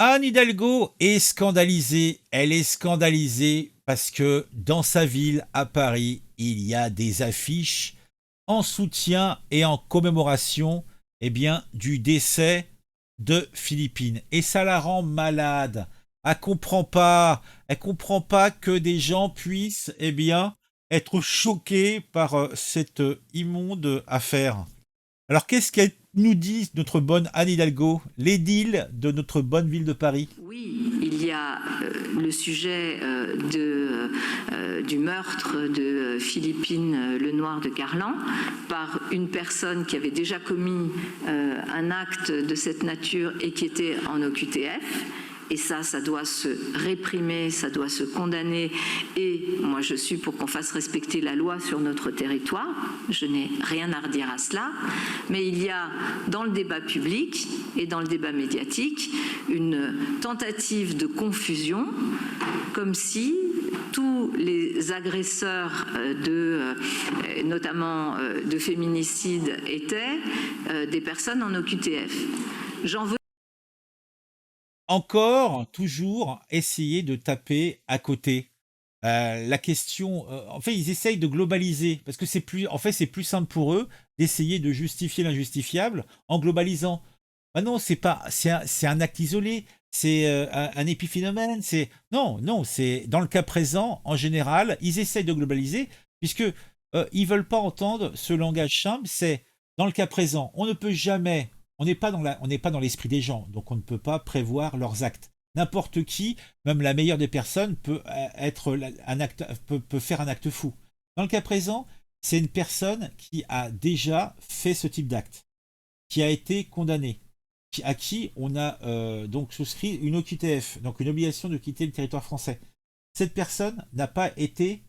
Anne Hidalgo est scandalisée. Elle est scandalisée parce que dans sa ville, à Paris, il y a des affiches en soutien et en commémoration du décès de Philippine. Et ça la rend malade. Elle comprend pas que des gens puissent être choqués par cette immonde affaire. Alors qu'est-ce qu'elle nous dit, notre bonne Anne Hidalgo, l'édile de notre bonne ville de Paris? Oui, il y a le sujet du meurtre de Philippine Lenoir de Carlan par une personne qui avait déjà commis un acte de cette nature et qui était en OQTF. Et ça doit se réprimer, ça doit se condamner. Et moi, je suis pour qu'on fasse respecter la loi sur notre territoire. Je n'ai rien à redire à cela. Mais il y a, dans le débat public et dans le débat médiatique, une tentative de confusion, comme si tous les agresseurs notamment de féminicide étaient des personnes en OQTF. J'en veux Encore, toujours, essayer de taper à côté. La question, en fait, ils essayent de globaliser parce que c'est plus simple pour eux d'essayer de justifier l'injustifiable en globalisant. Ah non, c'est un acte isolé, c'est un épiphénomène, non, c'est dans le cas présent, en général, ils essayent de globaliser puisque ils veulent pas entendre ce langage simple. C'est dans le cas présent, on ne peut jamais, on n'est pas dans l'esprit des gens, donc on ne peut pas prévoir leurs actes. N'importe qui, même la meilleure des personnes, peut faire un acte fou. Dans le cas présent, c'est une personne qui a déjà fait ce type d'acte, qui a été condamnée, à qui on a donc souscrit une OQTF, donc une obligation de quitter le territoire français. Cette personne n'a pas été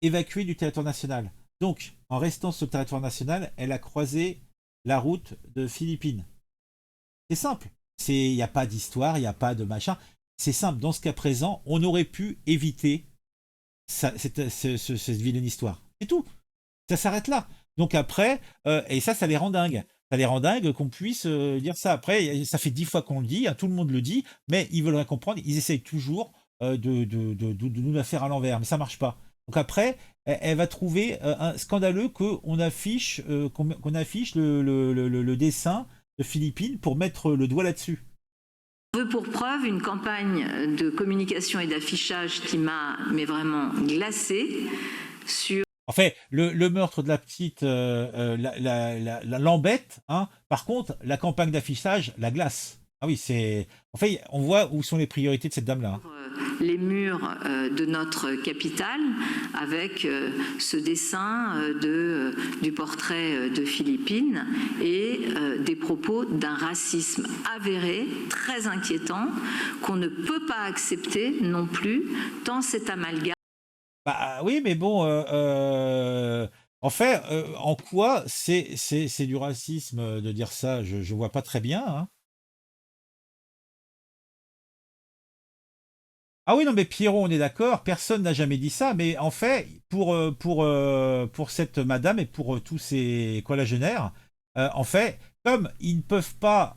évacuée du territoire national. Donc, en restant sur le territoire national, elle a croisé la route de Philippines. C'est simple. Il n'y a pas d'histoire, il n'y a pas de machin. C'est simple. Dans ce cas présent, on aurait pu éviter cette vilaine histoire. C'est tout. Ça s'arrête là. Donc après, et ça les rend dingues. Ça les rend dingues qu'on puisse dire ça. Après, ça fait 10 fois qu'on le dit, tout le monde le dit, mais ils veulent rien comprendre. Ils essayent toujours de nous la faire à l'envers, mais ça marche pas. Donc après, elle va trouver un scandaleux qu'on affiche, qu'on affiche le dessin de Philippines pour mettre le doigt là-dessus. Je veux pour preuve une campagne de communication et d'affichage qui m'a vraiment glacée sur... En fait, le meurtre de la petite l'embête, hein. Par contre, la campagne d'affichage la glace. Ah oui, c'est... En fait, on voit où sont les priorités de cette dame-là. Les murs de notre capitale avec ce dessin du portrait de Philippine et des propos d'un racisme avéré, très inquiétant, qu'on ne peut pas accepter non plus, tant cet amalgame. Bah oui, mais bon, en fait, en quoi c'est du racisme de dire ça? Je vois pas très bien, hein. Ah oui, non, mais Pierrot, on est d'accord, personne n'a jamais dit ça, mais en fait, pour cette madame et pour tous ces quadragénaires, en fait, comme ils peuvent pas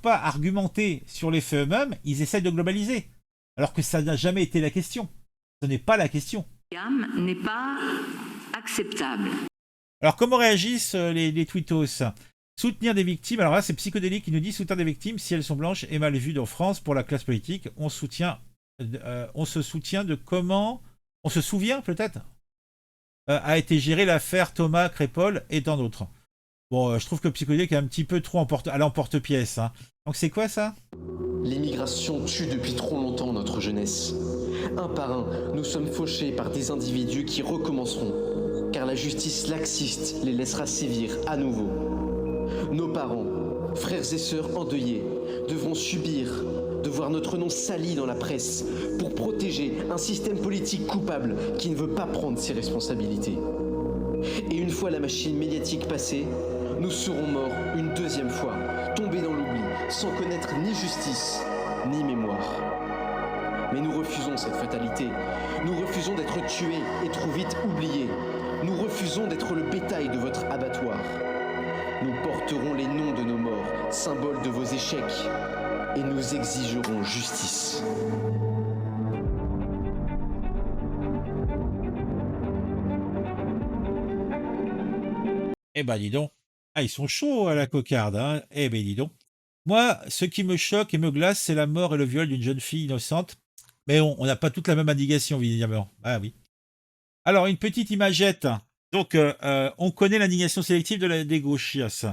argumenter sur les faits eux-mêmes, ils essaient de globaliser, alors que ça n'a jamais été la question. Ce n'est pas la question. N'est pas acceptable. Alors, comment réagissent les tweetos? Soutenir des victimes, alors là, c'est Psychodélique qui nous dit soutenir des victimes si elles sont blanches et mal vues en France pour la classe politique. On se soutient de comment, on se souvient peut-être, a été gérée l'affaire Thomas Crépol et tant d'autres. Bon, je trouve que Psychodélique est un petit peu trop à l'emporte-pièce, hein. Donc c'est quoi ça? L'immigration tue depuis trop longtemps notre jeunesse. Un par un, nous sommes fauchés par des individus qui recommenceront, car la justice laxiste les laissera sévir à nouveau. Nos parents, frères et sœurs endeuillés, devront subir de voir notre nom sali dans la presse pour protéger un système politique coupable qui ne veut pas prendre ses responsabilités. Et une fois la machine médiatique passée, nous serons morts une deuxième fois, tombés dans l'oubli, sans connaître ni justice, ni mémoire. Mais nous refusons cette fatalité. Nous refusons d'être tués et trop vite oubliés. Nous refusons d'être le bétail de votre abattoir. Nous porterons les noms de nos morts, symboles de vos échecs. et nous exigerons justice. Eh ben dis donc. Ah, ils sont chauds à la cocarde, hein. Eh ben dis donc. Moi, ce qui me choque et me glace, c'est la mort et le viol d'une jeune fille innocente. Mais on n'a pas toute la même indignation, évidemment. Ah oui. Alors, une petite imagette. Donc, on connaît l'indignation sélective des gauchias.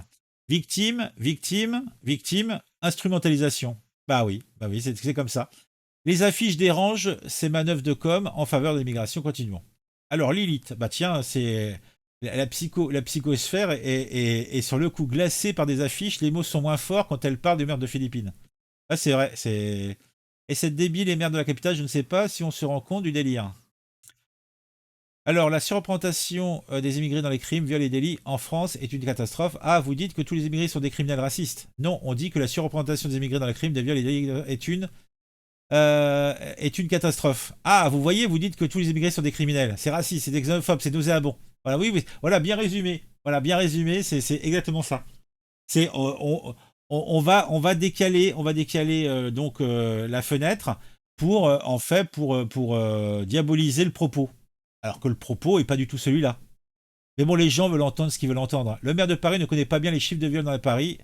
Victime, victime, victime, instrumentalisation. Bah oui, c'est comme ça. Les affiches dérangent ces manœuvres de com en faveur de l'immigration. Continuons. Alors, Lilith, bah tiens, c'est la psychosphère est sur le coup glacée par des affiches. Les mots sont moins forts quand elle parle du meurtre de Philippines. Ah, c'est vrai, c'est. Et cette débile et mère de la capitale, je ne sais pas si on se rend compte du délire. Alors, la surreprésentation des immigrés dans les crimes, viols et délits en France est une catastrophe. Ah, vous dites que tous les immigrés sont des criminels racistes. Non, on dit que la surreprésentation des immigrés dans les crimes, des viols et délits est une catastrophe. Ah, vous voyez, vous dites que tous les immigrés sont des criminels. C'est raciste, c'est xénophobe, c'est nauséabond. Voilà, oui, oui, voilà, bien résumé. Voilà, bien résumé, c'est exactement ça. C'est on va décaler, donc la fenêtre pour en fait pour diaboliser le propos, alors que le propos est pas du tout celui-là. Mais bon, les gens veulent entendre ce qu'ils veulent entendre. Le maire de Paris ne connaît pas bien les chiffres de viols dans Paris.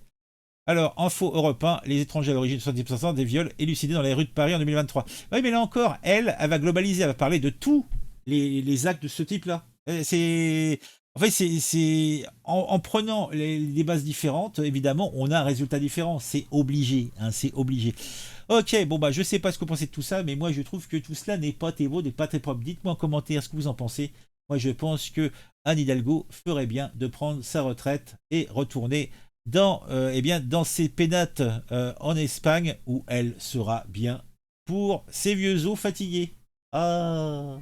Alors, info Europe 1, les étrangers à l'origine de 70% des viols élucidés dans les rues de Paris en 2023. Oui, mais là encore, elle va globaliser, elle va parler de tous les actes de ce type-là. C'est en fait, en prenant des bases différentes, évidemment, on a un résultat différent. C'est obligé, hein, c'est obligé. Ok, bon bah je sais pas ce que vous pensez de tout ça, mais moi je trouve que tout cela n'est pas très beau, n'est pas très propre. Dites-moi en commentaire ce que vous en pensez. Moi je pense que Anne Hidalgo ferait bien de prendre sa retraite et retourner dans ses pénates en Espagne où elle sera bien pour ses vieux os fatigués. Ah.